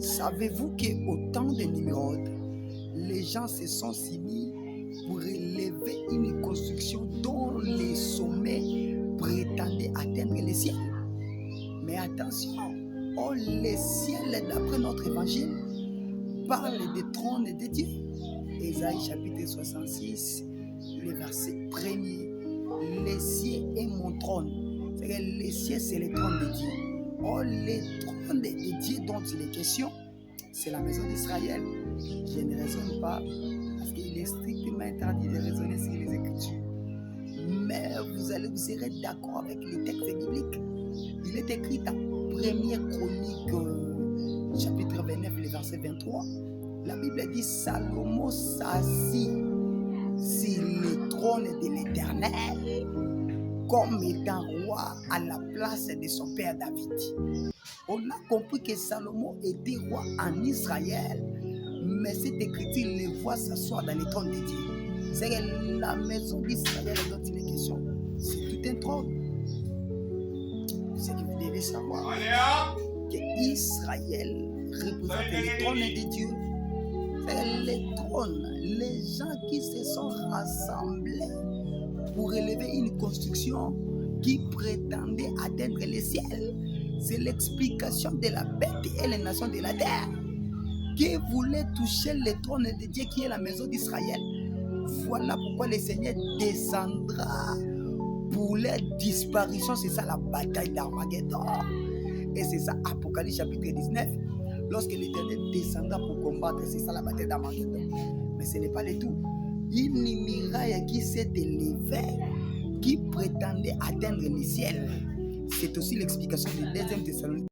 Savez-vous qu'au temps de Nimrod, les gens se sont unis pour élever une construction dont les sommets prétendaient atteindre les ciels? Mais attention, les ciels, d'après notre évangile, parlent des trônes de Dieu. Ésaïe chapitre 66, le verset 1er. Les cieux est mon trône. C'est-à-dire les cieux, c'est le trône de Dieu. Les trônes de Dieu dont il est question, c'est la maison d'Israël. Je ne raisonne pas parce qu'il est strictement interdit de raisonner sur les Écritures. Mais vous serez d'accord avec les textes bibliques. Il est écrit dans 1er Chronique, chapitre 29, le verset 23. La Bible dit Salomon s'assit sur le trône de l'Éternel comme étant roi à la place de son père David. On a compris que Salomon était roi en Israël, mais cette écriture le voit s'asseoir dans le trône de Dieu. C'est que la maison d'Israël dont il est question, c'est tout un trône. Ce que vous devez savoir, que Israël représente le trône de Dieu. C'est le trône, les gens qui se sont rassemblés pour élever une construction qui prétendait atteindre les ciels. C'est l'explication de la bête et les nations de la terre qui voulaient toucher le trône de Dieu qui est la maison d'Israël. Voilà pourquoi le Seigneur descendra pour leur disparition. C'est ça la bataille d'Armageddon. Et c'est ça Apocalypse chapitre 19. Lorsque l'Éternel descendra pour combattre, c'est ça la bataille d'Armageddon. Mais ce n'est pas le tout. Une muraille qui s'est élevée, qui prétendait atteindre le ciel. C'est aussi l'explication du 2 Thessaloniciens